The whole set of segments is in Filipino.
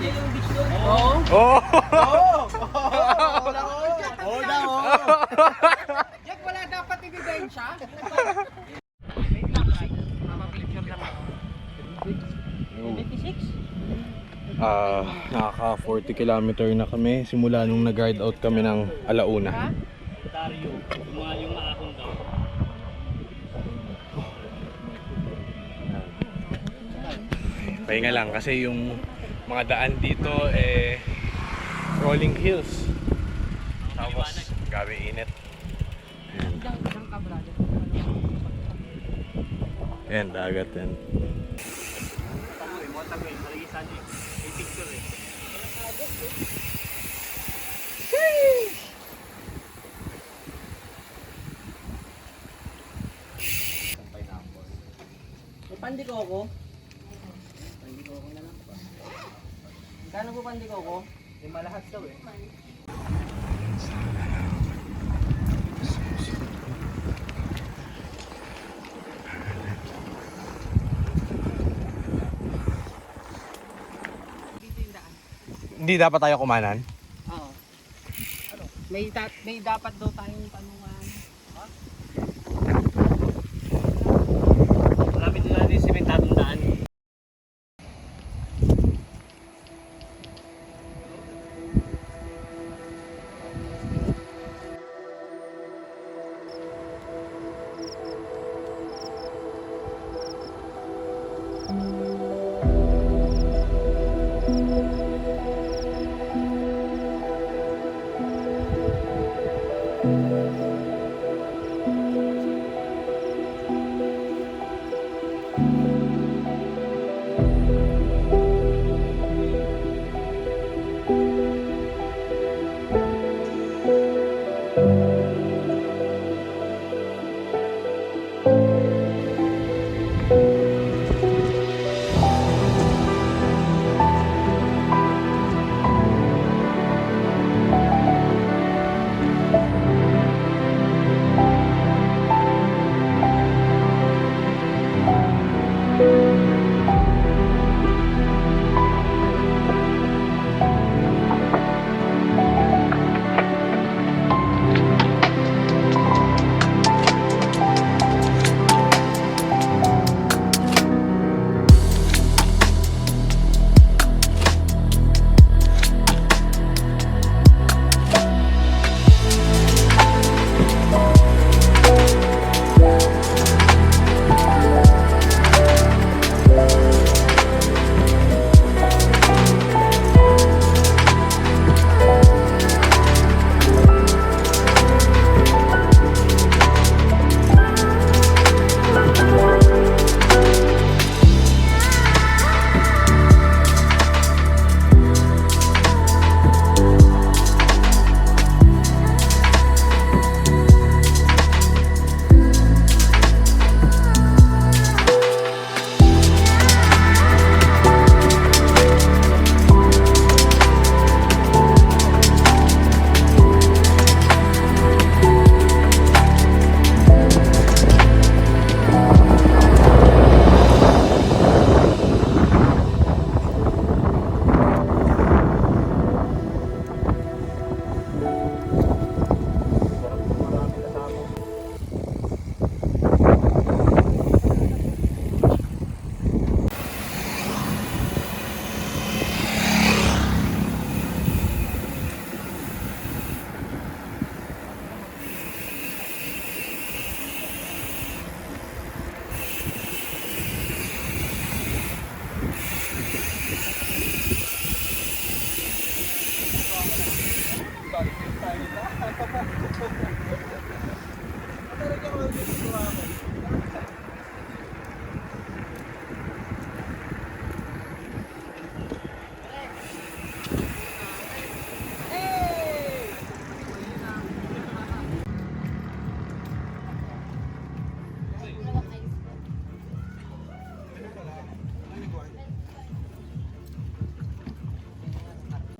niya yung beach doon. Oo. Oh! Oo daw. Jack, wala dapat ebidensya. Wait lang, mapapicture lang ako. 26? Nakaka 40 kilometer na kami simula nung nag-ride out kami ng alauna. Dario, yung maahon daw. Pahinga lang kasi yung mga daan dito rolling hills. Tapos gabi init. Diyan ka, brother. Ayan, dagat yan. Tagoy, mga tagoy. Malagi sa atin. May picture eh. May pandikoko? Pandikoko na lang pa. Kano po pandikoko? May malahas daw eh. Dito yung daan. Hindi dapat tayo kumanan? Oo. Ano? May dapat daw tayong tanungan. Malapit na natin yung sementadong daan.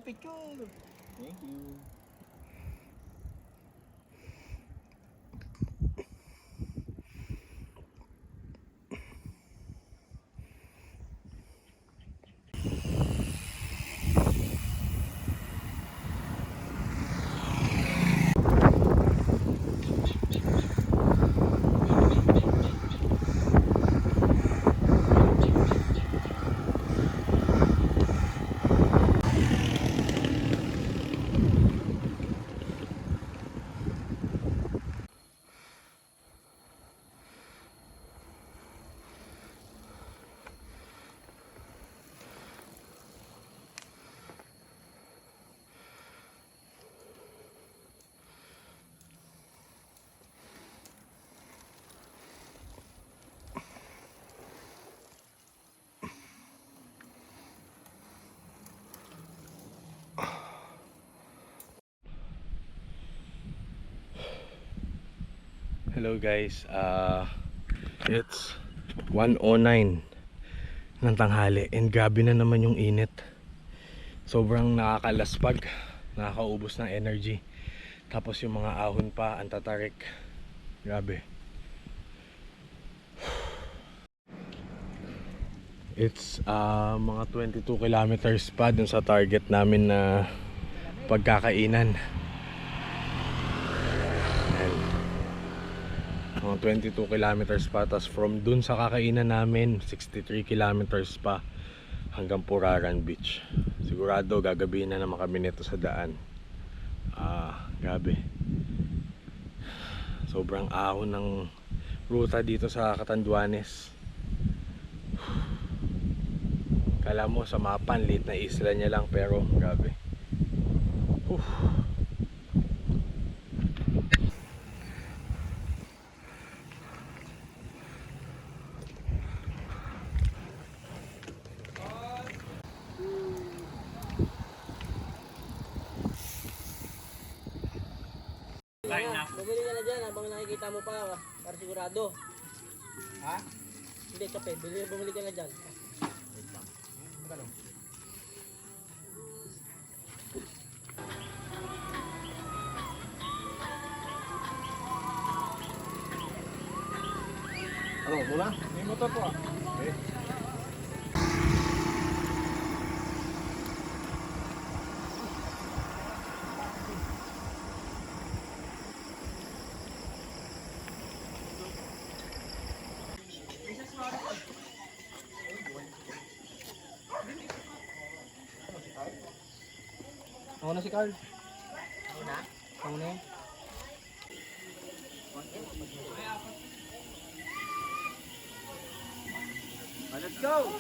Picture. Thank you. Hello guys, it's 1:09 ng tanghali and grabe na naman yung init. Sobrang nakakalaspag, nakakaubos ng energy. Tapos yung mga ahon pa, ang tatarik. Grabe. It's mga 22 kilometers pa dun sa target namin na pagkakainan. Ayan. Mga 22 kilometers pa. Tapos from dun sa kakainan namin 63 kilometers pa hanggang Puraran Beach. Sigurado gagabihin na naman kami nito sa daan. Grabe. Sobrang ahon ng ruta dito sa Catanduanes. Kala mo sa mapan, liit na isla niya lang, pero grabe. Bumili ka na dyan habang nakikita mo pa para sigurado. Ha? Hindi, kape. Bumili ka na dyan. Wait lang. Magkano? Ano, muna? May motor po ah. Okay. Ako na si Carl. Ako na? Ako na yan. Let's go!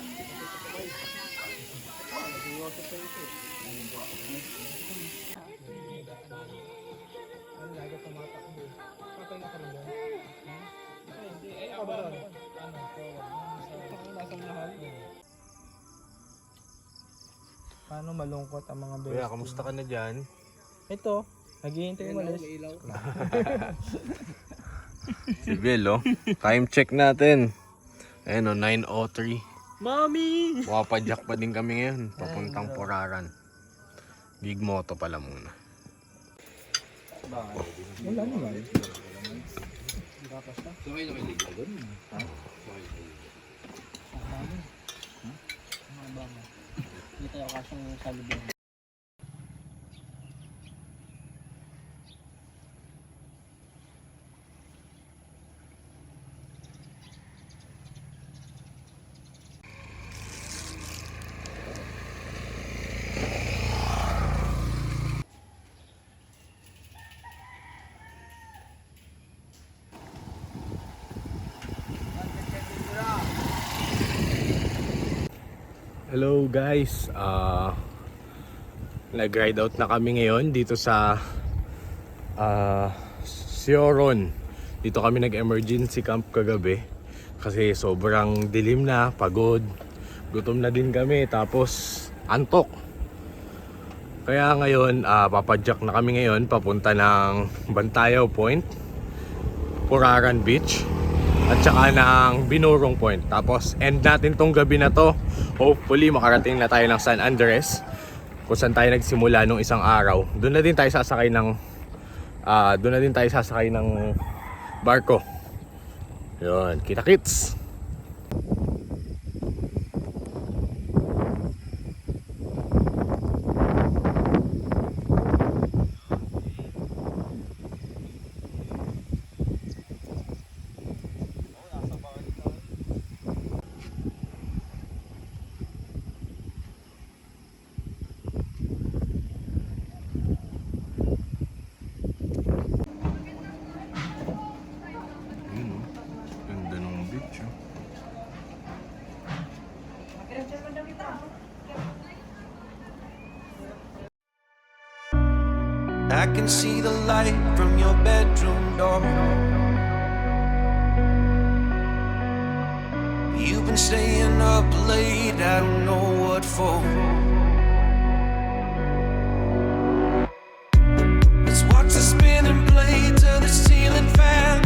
Paano malungkot ang mga Kuya, kamusta ka na dyan? Ito, naghihintay umalis. Si Bill, oh. Time check natin. Ayan, oh, 9:03. Mami! Wapadyak pa din kami ngayon, papuntang Puraran. Big moto pala muna. Wala naman. Hindi tayo kasyang salubong. Hello guys, nag-ride out na kami ngayon dito sa Sioron. Dito kami nag-emergency camp kagabi kasi sobrang dilim na, pagod, gutom na din kami, tapos antok. Kaya ngayon, papadyak na kami ngayon papunta ng Bantayaw Point, Puraran Beach, at saka ng Binurong Point. Tapos end natin tong gabi na to. Hopefully makarating na tayo ng San Andres, kung saan tayo nagsimula nung isang araw. Doon na din tayo sasakay ng barko. Yun, kita-kits. Ganda ng beach, oh. I can see the light from your bedroom door. You've been staying up late, I don't know what for. Let's watch the spinning blades of the ceiling fan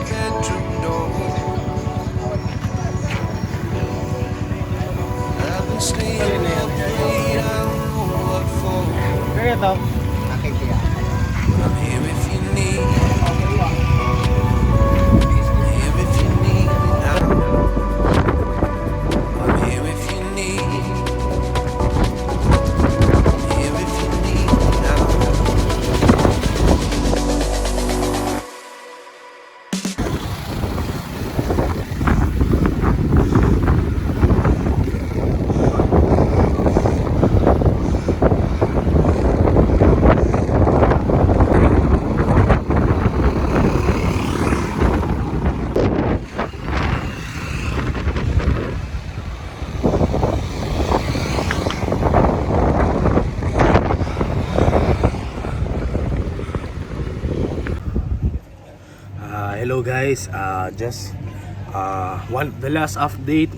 bedroom door. I've been staying up late, I don't know what for. Kaya to? I'm here if you need. I'm here if you need me now. I'm here if you need. I'm here if you need me now. Hello guys, the last update,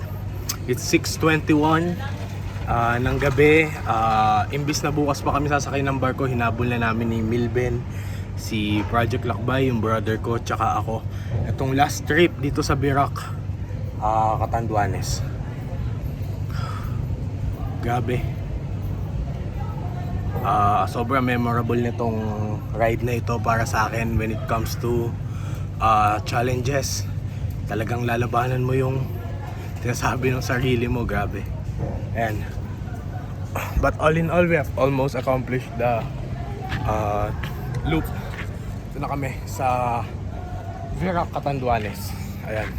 it's 6:21 ng gabi. Imbis na bukas pa kami sasakay ng barko, hinabol na namin ni Milben, si Project Lakbay, yung brother ko, tsaka ako. Itong last trip dito sa Birac, Catanduanes. Grabe. Sobrang memorable nitong ride na ito para sa akin when it comes to challenges. Talagang lalabanan mo yung sinasabi ng sarili mo. Grabe. And but all in all, we have almost accomplished the loop. Ito na kami sa Virac, Catanduanes. Ayan,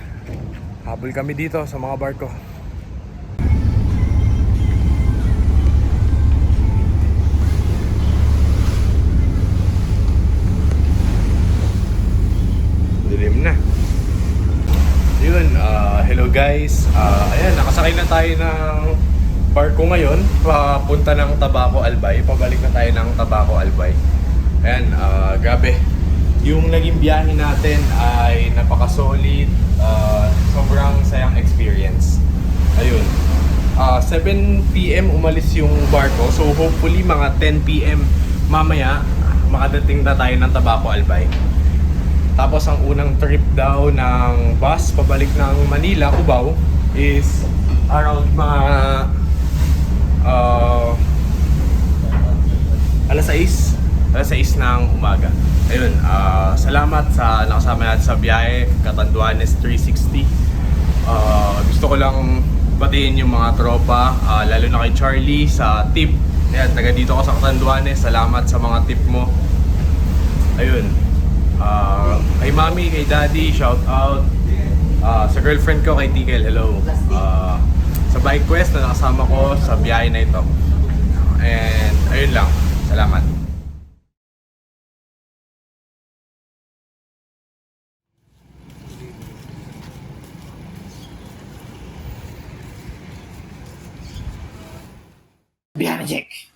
habol kami dito sa mga barko. Dilim na. Yun, hello guys. Ayan, nakasakay na tayo ng barko ngayon. Papunta ng Tabaco Albay. Pabalik na tayo ng Tabaco Albay. Ayan, grabe. Yung naging biyahe natin ay napaka-solid. Sobrang sayang experience. Ayun. 7 PM umalis yung barko. So hopefully mga 10 PM mamaya makadating na tayo ng Tabaco Albay. Tapos ang unang trip daw ng bus pabalik ng Manila, Cubao is around mga alas 6 ng umaga. Ayun, salamat sa nakasama natin sa biyahe, Catanduanes 360. Gusto ko lang batiin yung mga tropa, lalo na kay Charlie sa tip. Ayan, taga dito ako sa Catanduanes, salamat sa mga tip mo. Ayun. Kay mami, kay daddy, shout out. Sa girlfriend ko, kay Tikel, hello. Sa bike quest na nakasama ko sa biyahe na ito. And ayun lang, salamat. Biyahe check.